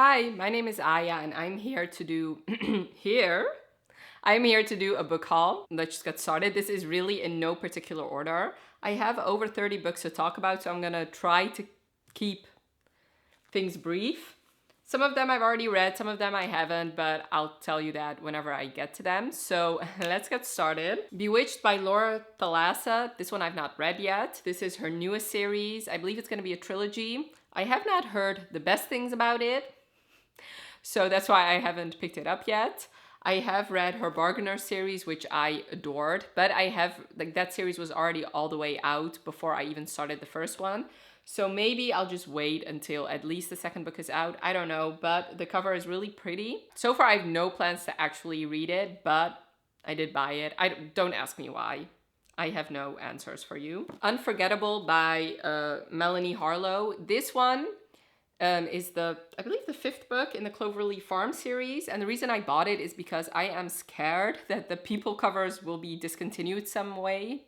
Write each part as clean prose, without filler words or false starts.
Hi, my name is Aya and I'm here to do here. I'm here to do a book haul. Let's just get started. This is really in no particular order. I have over 30 books to talk about, so I'm gonna try to keep things brief. Some of them I've already read, some of them I haven't, but I'll tell you that whenever I get to them. So let's get started. Bewitched by Laura Thalassa. This one I've not read yet. This is her newest series. I believe it's gonna be a trilogy. I have not heard the best things about it, so that's why I haven't picked it up yet. I have read her Bargainer series, which I adored, but that series was already all the way out before I even started the first one. So maybe I'll just wait until at least the second book is out. I don't know, but the cover is really pretty. So far, I have no plans to actually read it, but I did buy it. Don't ask me why. I have no answers for you. Unforgettable by Melanie Harlow. This one is I believe the fifth book in the Cloverleaf Farm series. And the reason I bought it is because I am scared that the people covers will be discontinued some way.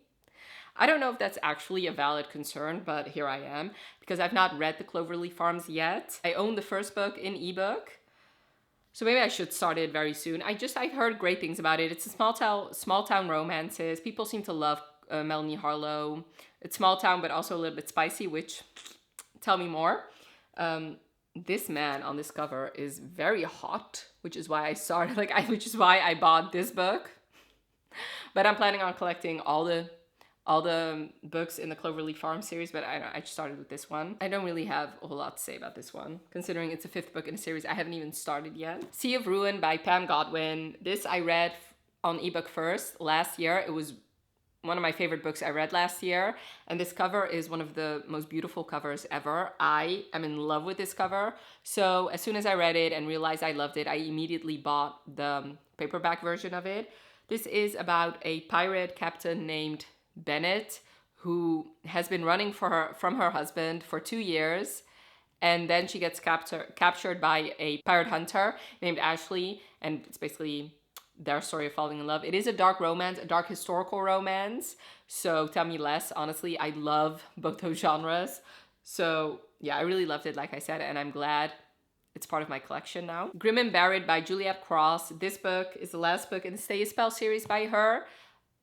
I don't know if that's actually a valid concern, but here I am, because I've not read the Cloverleaf Farms yet. I own the first book in ebook, so maybe I should start it very soon. I've heard great things about it. It's a small town romances. People seem to love Melanie Harlow. It's small town, but also a little bit spicy, which, tell me more. This man on this cover is very hot, which is why which is why I bought this book. But I'm planning on collecting all the books in the Cloverleaf Farm series, but I just started with this one. I don't really have a whole lot to say about this one, considering it's a fifth book in a series I haven't even started yet. Sea of Ruin by Pam Godwin. This I read on ebook first last year. It was one of my favorite books I read last year, and this cover is one of the most beautiful covers ever. I am in love with this cover. So as soon as I read it and realized I loved it, I immediately bought the paperback version of it. This is about a pirate captain named Bennett who has been running from her husband for 2 years, and then she gets captured by a pirate hunter named Ashley, and it's basically their story of falling in love. It is a dark romance, a dark historical romance, so tell me less. Honestly, I love both those genres. So yeah, I really loved it, like I said, and I'm glad it's part of my collection now. Grim and Buried by Juliet Cross. This book is the last book in the Stay a Spell series by her.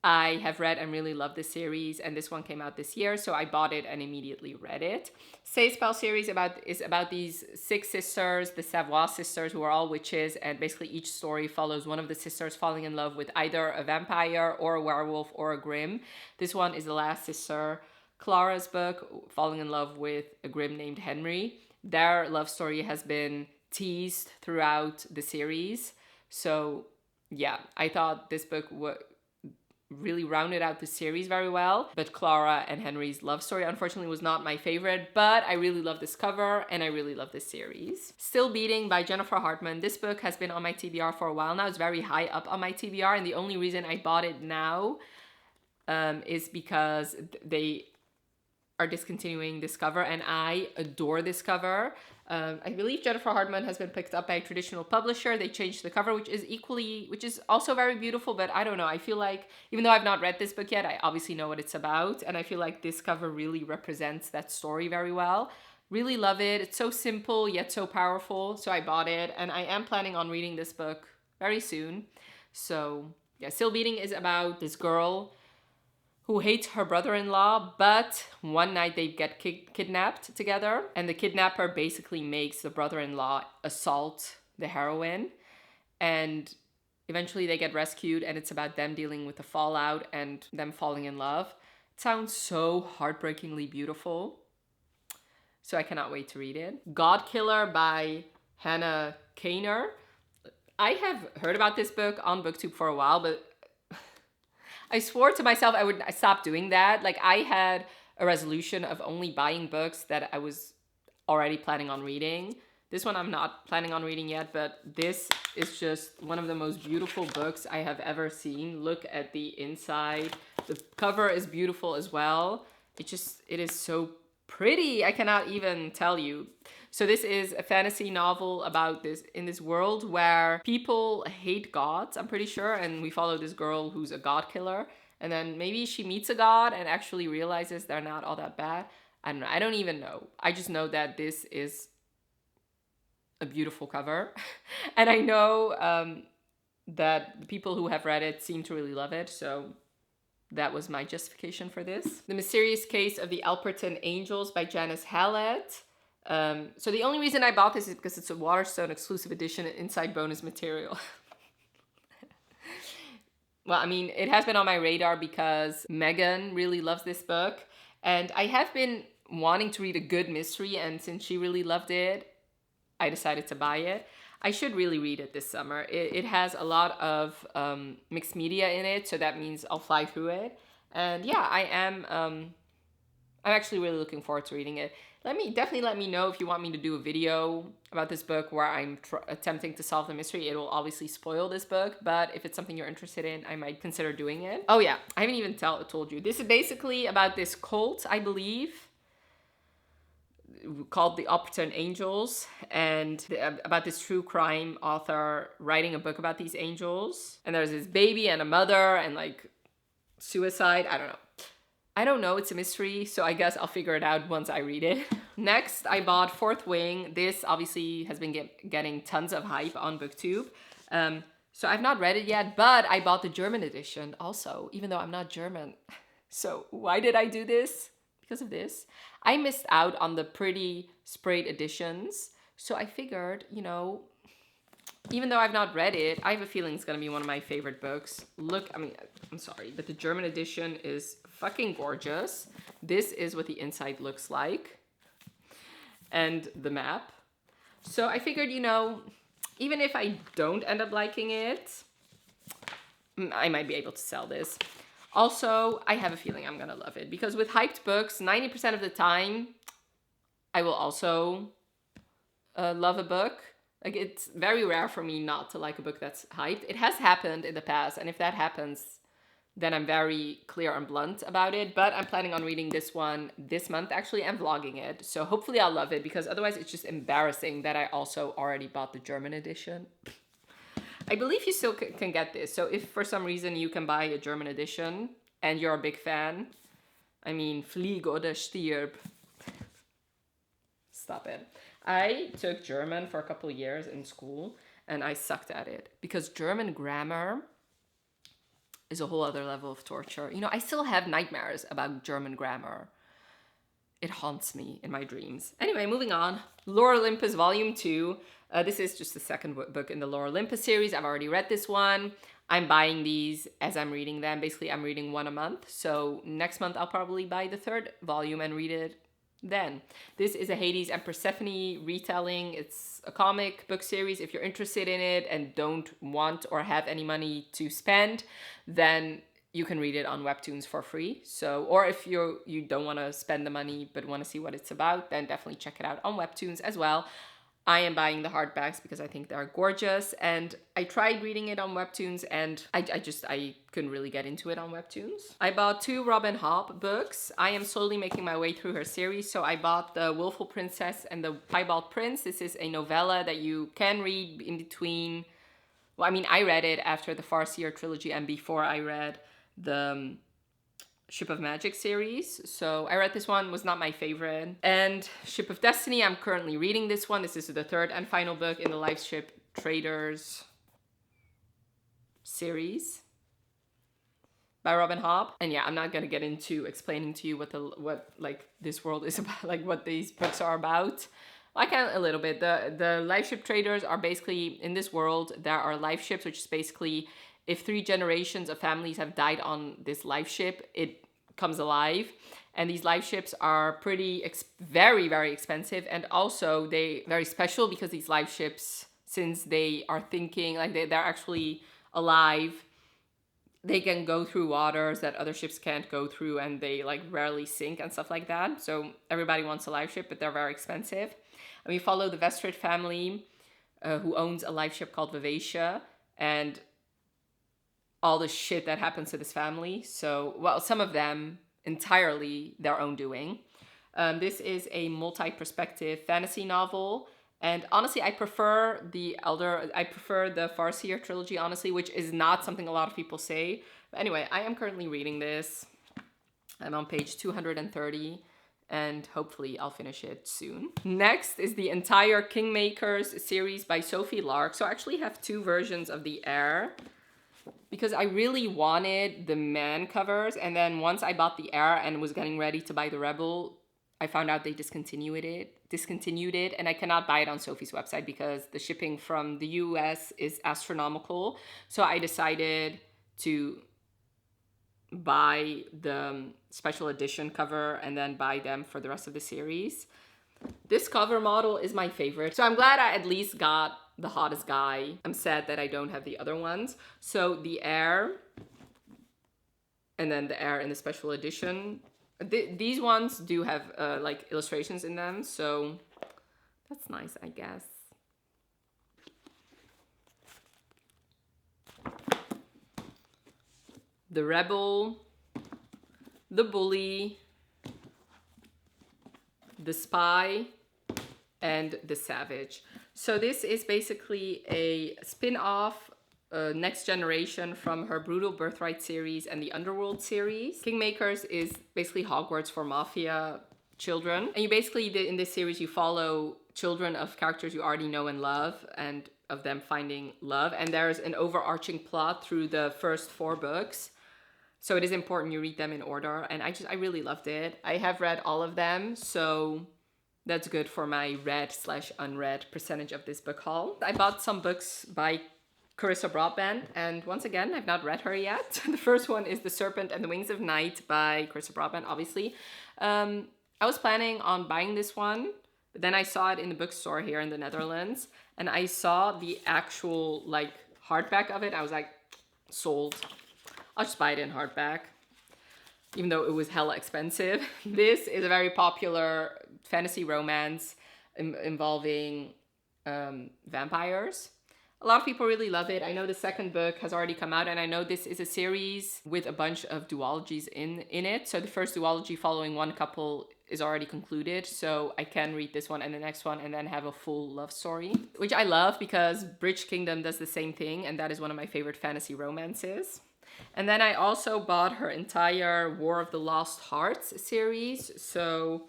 I have read and really loved this series, and this one came out this year, so I bought it and immediately read it. Stay a Spell series is about these 6 sisters, the Savoy sisters, who are all witches, and basically each story follows one of the sisters falling in love with either a vampire or a werewolf or a Grimm. This one is the last sister, Clara's book, falling in love with a Grimm named Henry. Their love story has been teased throughout the series, so yeah, I thought this book really rounded out the series very well. But Clara and Henry's love story unfortunately was not my favorite, but I really love this cover and I really love this series. Still Beating by Jennifer Hartman. This book has been on my TBR for a while now. It's very high up on my TBR, and the only reason I bought it now is because they are discontinuing this cover, and I adore this cover. I believe Jennifer Hartman has been picked up by a traditional publisher. They changed the cover, which is also very beautiful, but I don't know. I feel like, even though I've not read this book yet, I obviously know what it's about, and I feel like this cover really represents that story very well. Really love it. It's so simple, yet so powerful, so I bought it, and I am planning on reading this book very soon. So yeah, Still Beating is about this girl who hates her brother-in-law, but one night they get kidnapped together, and the kidnapper basically makes the brother-in-law assault the heroine, and eventually they get rescued, and it's about them dealing with the fallout and them falling in love. It sounds so heartbreakingly beautiful, so I cannot wait to read it. God Killer by Hannah Kaner. I have heard about this book on BookTube for a while, but I swore to myself I would stop doing that. Like, I had a resolution of only buying books that I was already planning on reading. This one I'm not planning on reading yet, but this is just one of the most beautiful books I have ever seen. Look at the inside. The cover is beautiful as well. It is so pretty. I cannot even tell you. So this is a fantasy novel about in this world where people hate gods, I'm pretty sure, and we follow this girl who's a god killer, and then maybe she meets a god and actually realizes they're not all that bad. I don't know. I don't even know. I just know that this is a beautiful cover. And I know that the people who have read it seem to really love it, so that was my justification for this. The Mysterious Case of the Alperton Angels by Janice Hallett. So the only reason I bought this is because it's a Waterstone exclusive edition and inside bonus material. Well, I mean, it has been on my radar because Megan really loves this book. And I have been wanting to read a good mystery, and since she really loved it, I decided to buy it. I should really read it this summer. It has a lot of mixed media in it, so that means I'll fly through it. And yeah, I'm actually really looking forward to reading it. Definitely let me know if you want me to do a video about this book where I'm attempting to solve the mystery. It will obviously spoil this book, but if it's something you're interested in, I might consider doing it. Oh yeah, I haven't even told you. This is basically about this cult, I believe, called the Alperton Angels, and about this true crime author writing a book about these angels. And there's this baby and a mother and like suicide. I don't know, it's a mystery, so I guess I'll figure it out once I read it. Next, I bought Fourth Wing. This obviously has been getting tons of hype on BookTube. So I've not read it yet, but I bought the German edition also, even though I'm not German. So why did I do this? Because of this. I missed out on the pretty sprayed editions, so I figured, you know, even though I've not read it, I have a feeling it's going to be one of my favorite books. Look, I mean, I'm sorry, but the German edition is fucking gorgeous. This is what the inside looks like. And the map. So I figured, you know, even if I don't end up liking it, I might be able to sell this. Also, I have a feeling I'm going to love it. Because with hyped books, 90% of the time, I will also love a book. Like, it's very rare for me not to like a book that's hyped. It has happened in the past, and if that happens, then I'm very clear and blunt about it. But I'm planning on reading this one this month, actually, and vlogging it. So hopefully I'll love it, because otherwise it's just embarrassing that I also already bought the German edition. I believe you still can get this. So if for some reason you can buy a German edition and you're a big fan, I mean, flieg oder stirb. Stop it. I took German for a couple of years in school, and I sucked at it because German grammar is a whole other level of torture. You know, I still have nightmares about German grammar. It haunts me in my dreams. Anyway, moving on. Lore Olympus Volume 2. This is just the second book in the Lore Olympus series. I've already read this one. I'm buying these as I'm reading them. Basically, I'm reading one a month. So next month, I'll probably buy the third volume and read it then. This is a Hades and Persephone retelling. It's a comic book series. If you're interested in it and don't want or have any money to spend, then you can read it on Webtoons for free. So, or if you don't want to spend the money but want to see what it's about, then definitely check it out on Webtoons as well. I am buying the hardbacks because I think they're gorgeous, and I tried reading it on Webtoons, and I couldn't really get into it on Webtoons. I bought 2 Robin Hobb books. I am slowly making my way through her series, so I bought the Willful Princess and the Piebald Prince. This is a novella that you can read in between. Well, I mean, I read it after the Farseer trilogy and before I read the Ship of Magic series. So I read this one, was not my favorite. And Ship of Destiny, I'm currently reading this one. This is the third and final book in the Lifeship Traders series by Robin Hobb. And yeah, I'm not gonna get into explaining to you what like this world is about, like what these books are about. I can a little bit. The Lifeship Traders are basically, in this world, there are life ships, which is basically if 3 generations of families have died on this life ship, it comes alive. And these life ships are very, very expensive. And also they very special because these life ships, since they are thinking, like they're actually alive, they can go through waters that other ships can't go through, and they like rarely sink and stuff like that. So everybody wants a life ship, but they're very expensive. And we follow the Vestrid family, who owns a life ship called Vivacia, and all the shit that happens to this family. So, well, some of them entirely their own doing. This is a multi-perspective fantasy novel. And honestly, I prefer the Farseer trilogy, honestly, which is not something a lot of people say. But anyway, I am currently reading this. I'm on page 230. and hopefully I'll finish it soon. Next is the entire Kingmakers series by Sophie Lark. So I actually have two versions of the Air, because I really wanted the man covers, and then once I bought the Air and was getting ready to buy the Rebel, I found out they discontinued it, and I cannot buy it on Sophie's website because the shipping from the US is astronomical. So I decided to buy the special edition cover and then buy them for the rest of the series. This cover model is my favorite. So I'm glad I at least got the hottest guy. I'm sad that I don't have the other ones. So the Air, and then the Air in the special edition. These ones do have like illustrations in them, so that's nice, I guess. The Rebel, the Bully, the Spy, and the Savage. So this is basically a spin-off, next generation from her Brutal Birthright series and the Underworld series. Kingmakers is basically Hogwarts for mafia children. And you basically, in this series, you follow children of characters you already know and love, and of them finding love. And there's an overarching plot through the first 4 books. So it is important you read them in order. And I really loved it. I have read all of them, so that's good for my read/unread percentage of this book haul. I bought some books by Carissa Broadbent, and once again, I've not read her yet. The first one is The Serpent and the Wings of Night by Carissa Broadbent, obviously. I was planning on buying this one, but then I saw it in the bookstore here in the Netherlands, and I saw the actual like hardback of it. I was like, sold. I'll just buy it in hardback, even though it was hella expensive. This is a very popular fantasy romance involving vampires. A lot of people really love it. I know the second book has already come out, and I know this is a series with a bunch of duologies in it. So the first duology following one couple is already concluded, so I can read this one and the next one and then have a full love story, which I love because Bridge Kingdom does the same thing, and that is one of my favorite fantasy romances. And then I also bought her entire War of the Lost Hearts series. So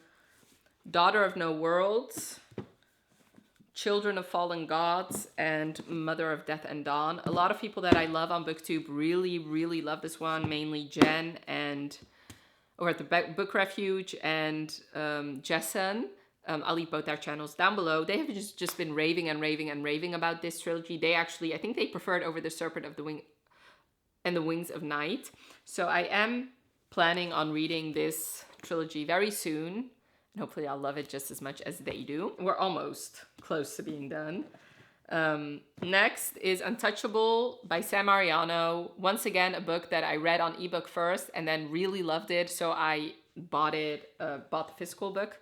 Daughter of No Worlds, Children of Fallen Gods, and Mother of Death and Dawn. A lot of people that I love on BookTube really, really love this one, mainly Jen and over at the Book Refuge and Jessen. I'll leave both their channels down below. They have just been raving and raving and raving about this trilogy. They actually, I think they preferred over The Serpent of the Wing and the Wings of Night. So I am planning on reading this trilogy very soon, and hopefully I'll love it just as much as they do. We're almost close to being done. Next is Untouchable by Sam Mariano. Once again, a book that I read on ebook first and then really loved it, so I bought the physical book.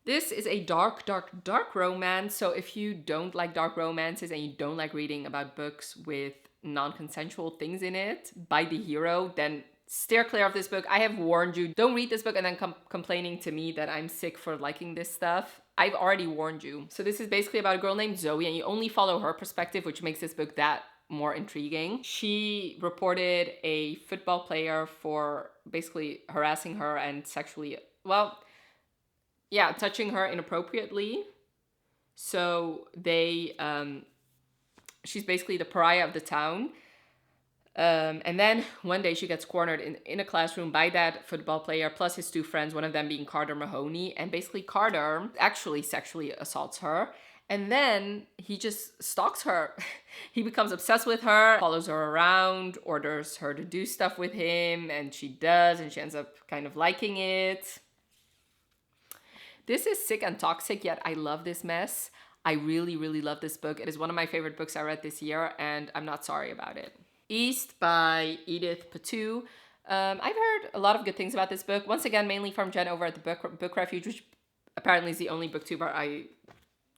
This is a dark, dark, dark romance. So if you don't like dark romances and you don't like reading about books with non-consensual things in it by the hero, then steer clear of this book. I have warned you. Don't read this book and then complaining to me that I'm sick for liking this stuff. I've already warned you. So this is basically about a girl named Zoe, and you only follow her perspective, which makes this book that more intriguing. She reported a football player for basically harassing her and sexually, touching her inappropriately. So she's basically the pariah of the town. And then one day she gets cornered in a classroom by that football player plus his 2 friends, one of them being Carter Mahoney. And basically Carter actually sexually assaults her. And then he just stalks her. He becomes obsessed with her, follows her around, orders her to do stuff with him, and she does, and she ends up kind of liking it. This is sick and toxic, yet I love this mess. I really, really love this book. It is one of my favorite books I read this year, and I'm not sorry about it. East by Edith Patu. I've heard a lot of good things about this book. Once again, mainly from Jen over at the Book Refuge, which apparently is the only booktuber I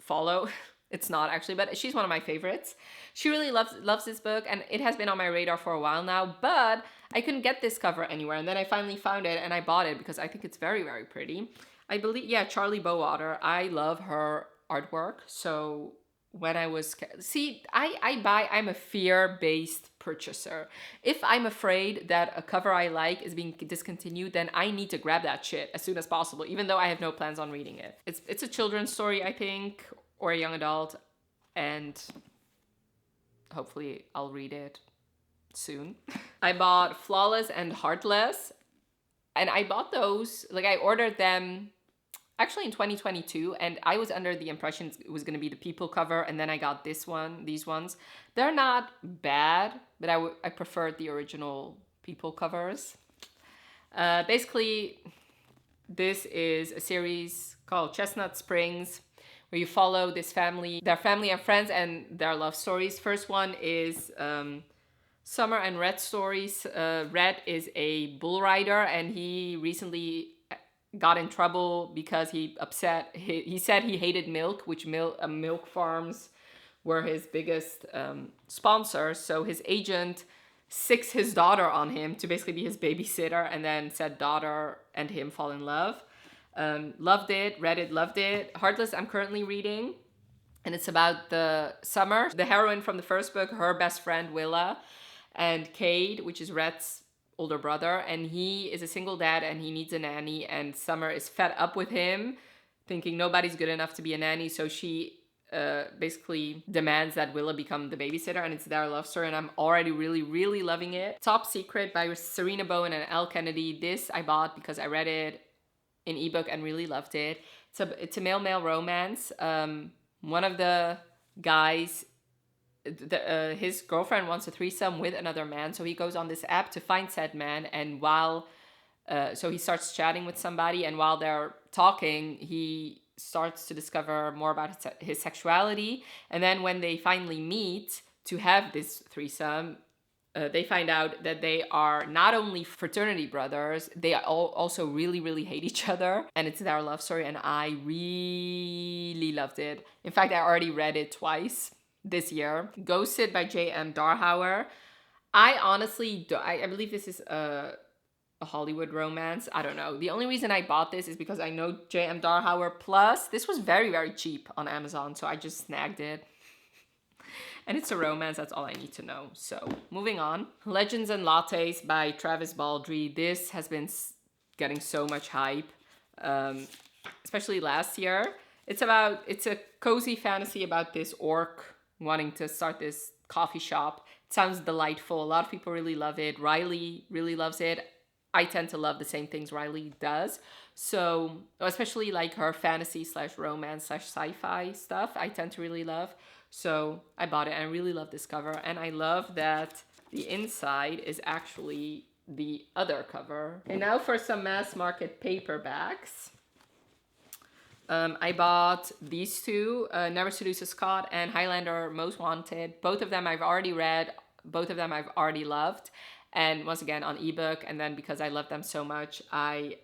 follow. It's not actually, but she's one of my favorites. She really loves this book, and it has been on my radar for a while now, but I couldn't get this cover anywhere. And then I finally found it, and I bought it because I think it's very, very pretty. I believe, Charlie Bowater. I love her artwork, so when I was, see, I'm a fear-based purchaser. If I'm afraid that a cover I like is being discontinued, then I need to grab that shit as soon as possible, even though I have no plans on reading it. It's a children's story, I think, or a young adult, and hopefully I'll read it soon. I bought Flawless and Heartless, and I bought those, like I ordered them actually in 2022, and I was under the impression it was going to be the People cover, and then I got these ones. They're not bad, but I preferred the original People covers. Basically, this is a series called Chestnut Springs, where you follow this family, their family and friends, and their love stories. First one is Summer and Red's stories. Red is a bull rider, and he recently got in trouble because he said he hated milk, which milk farms were his biggest sponsors. So his agent sicks his daughter on him to basically be his babysitter, and then said daughter and him fall in love. Loved it, read it, loved it. Heartless I'm currently reading, and it's about the Summer, the heroine from the first book, her best friend Willa, and Cade, which is Red's older brother, and he is a single dad and he needs a nanny, and Summer is fed up with him, thinking nobody's good enough to be a nanny, so she basically demands that Willa become the babysitter, and it's their love story, and I'm already really, really loving it. Top Secret by Serena Bowen and Elle Kennedy. This I bought because I read it in ebook and really loved it. It's a male romance. One of the guys, his girlfriend wants a threesome with another man, so he goes on this app to find said man, and so he starts chatting with somebody, and while they're talking, he starts to discover more about his sexuality, and then when they finally meet to have this threesome, they find out that they are not only fraternity brothers, they also really, really hate each other, and it's their love story, and I really loved it. In fact, I already read it twice this year. Ghosted by J.M. Darhauer. I honestly, I believe this is a Hollywood romance. I don't know. The only reason I bought this is because I know J.M. Darhauer, plus this was very, very cheap on Amazon, so I just snagged it. And it's a romance, that's all I need to know. So, moving on. Legends and Lattes by Travis Baldree. This has been getting so much hype, especially last year. It's a cozy fantasy about this orc wanting to start this coffee shop. It sounds delightful. A lot of people really love it. Riley really loves it. I tend to love the same things Riley does. So, especially like her fantasy / romance / sci-fi stuff, I tend to really love. So I bought it and I really love this cover. And I love that the inside is actually the other cover. And now for some mass market paperbacks. I bought these two, Never Seduce a Scot and Highlander Most Wanted. Both of them I've already read. Both of them I've already loved. And once again on ebook. And then because I love them so much, I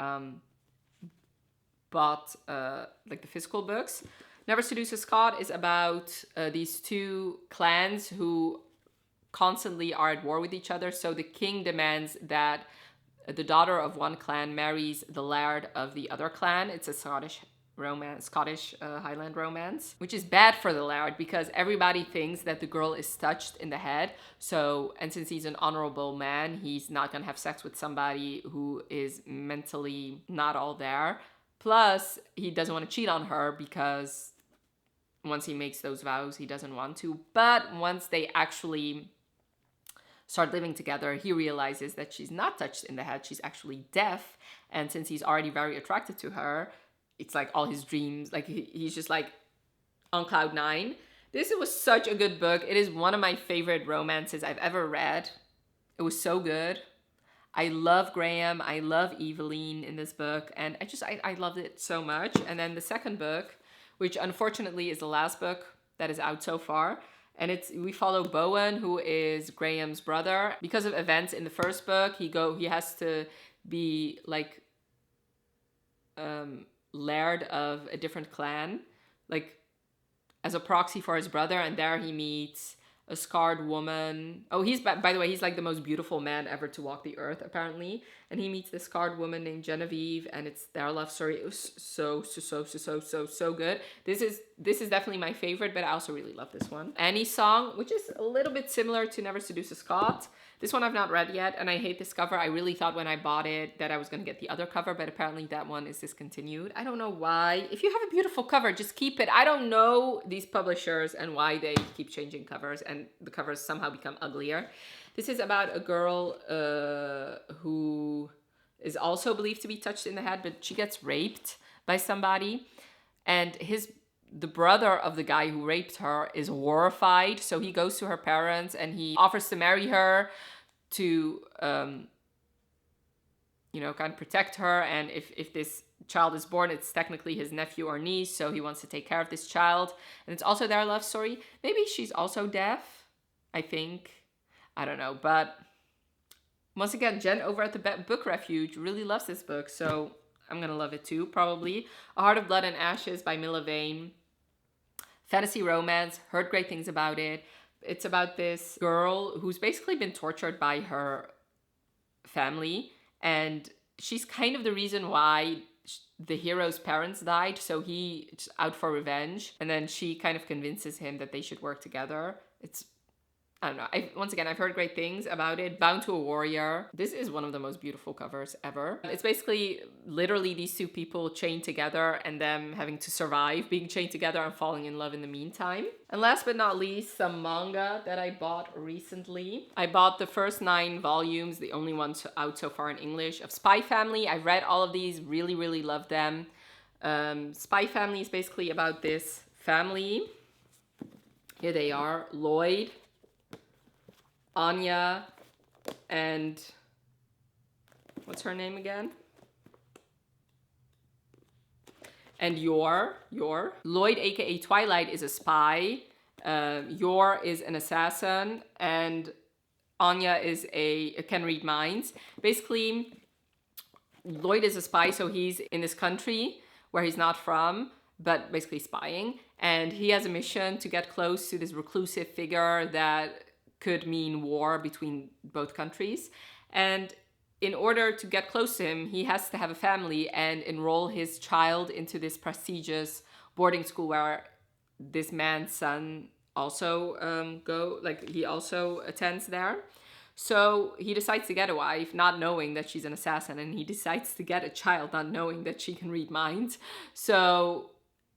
bought like the physical books. Never Seduce a Scot is about these two clans who constantly are at war with each other. So the king demands that the daughter of one clan marries the laird of the other clan. It's a Scottish Highland romance, which is bad for the laird because everybody thinks that the girl is touched in the head. So, and since he's an honorable man, he's not gonna have sex with somebody who is mentally not all there. Plus, he doesn't want to cheat on her because once he makes those vows, he doesn't want to. But once they actually start living together, he realizes that she's not touched in the head, she's actually deaf. And since he's already very attracted to her, it's like all his dreams, like he's just like on cloud nine. This was such a good book. It is one of my favorite romances I've ever read. It was so good. I love Graham, I love Eveline in this book, and I loved it so much. And then the second book, which unfortunately is the last book that is out so far, and we follow Bowen, who is Graham's brother. Because of events in the first book, he has to be like laird of a different clan, like as a proxy for his brother, and there he meets a scarred woman. Oh, by the way, he's like the most beautiful man ever to walk the earth, apparently. and he meets this scarred woman named Genevieve, and it's their love story. It was so good. This is definitely my favorite, but I also really love this one. Annie's Song, which is a little bit similar to Never Seduce a Scot. This one I've not read yet, and I hate this cover. I really thought when I bought it that I was going to get the other cover, but apparently that one is discontinued. I don't know why. If you have a beautiful cover, just keep it. I don't know these publishers and why they keep changing covers, and the covers somehow become uglier. This is about a girl who is also believed to be touched in the head, but she gets raped by somebody, and the brother of the guy who raped her is horrified. So he goes to her parents and he offers to marry her to, kind of protect her. And if this child is born, it's technically his nephew or niece. So he wants to take care of this child. And it's also their love story. Maybe she's also deaf, I think. I don't know. But once again, Jen over at the Book Refuge really loves this book. So I'm going to love it too, probably. A Heart of Blood and Ashes by Milla Vane. Fantasy romance, heard great things about it. It's about this girl who's basically been tortured by her family, and she's kind of the reason why the hero's parents died, so he's out for revenge, and then she kind of convinces him that they should work together. I don't know. Once again, I've heard great things about it. Bound to a Warrior. This is one of the most beautiful covers ever. It's basically literally these two people chained together and them having to survive being chained together and falling in love in the meantime. And last but not least, some manga that I bought recently. I bought the first 9 volumes, the only ones out so far in English, of Spy Family. I read all of these, really, really loved them. Spy Family is basically about this family. Here they are, Lloyd, Anya, and what's her name again? And Yor. Lloyd, aka Twilight, is a spy. Yor is an assassin, and Anya can read minds. Basically, Lloyd is a spy, so he's in this country where he's not from, but basically spying. And he has a mission to get close to this reclusive figure that could mean war between both countries. And in order to get close to him, he has to have a family and enroll his child into this prestigious boarding school where this man's son also he also attends there. So he decides to get a wife, not knowing that she's an assassin, and he decides to get a child, not knowing that she can read minds. So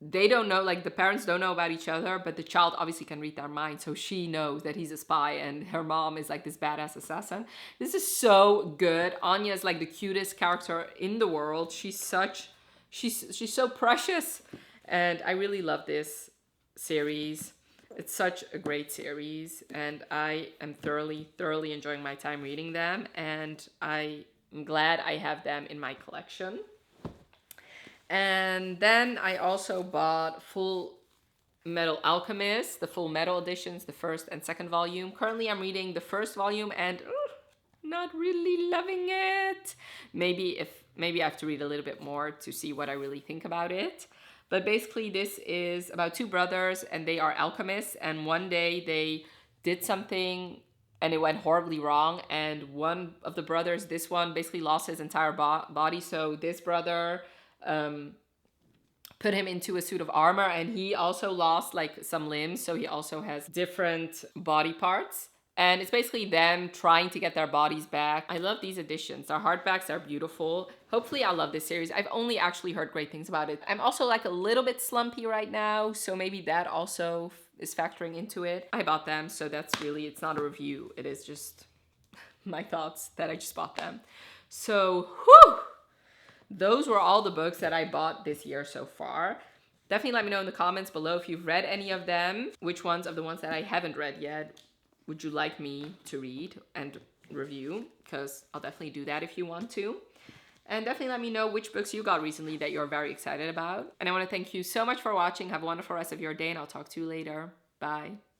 they don't know, the parents don't know about each other, but the child obviously can read their mind, so she knows that he's a spy, and her mom is this badass assassin. This is so good. Anya is the cutest character in the world. She's so precious, and I really love this series. It's such a great series, and I am thoroughly enjoying my time reading them, and I am glad I have them in my collection. And then I also bought Full Metal Alchemist, the Full Metal editions, the first and second volume. Currently I'm reading the first volume and not really loving it. Maybe I have to read a little bit more to see what I really think about it. But basically this is about 2 brothers, and they are alchemists, and one day they did something and it went horribly wrong, and one of the brothers, this one, basically lost his entire body. So this brother put him into a suit of armor, and he also lost some limbs, so he also has different body parts. And it's basically them trying to get their bodies back. I love these editions. Their hardbacks are beautiful. Hopefully I'll love this series. I've only actually heard great things about it. I'm also a little bit slumpy right now, so maybe that also is factoring into it. I bought them, so it's not a review. It is just my thoughts that I just bought them. So, whew! Those were all the books that I bought this year so far. Definitely let me know in the comments below if you've read any of them. Which ones of the ones that I haven't read yet would you like me to read and review? Because I'll definitely do that if you want to. And definitely let me know which books you got recently that you're very excited about. And I want to thank you so much for watching. Have a wonderful rest of your day, and I'll talk to you later. Bye.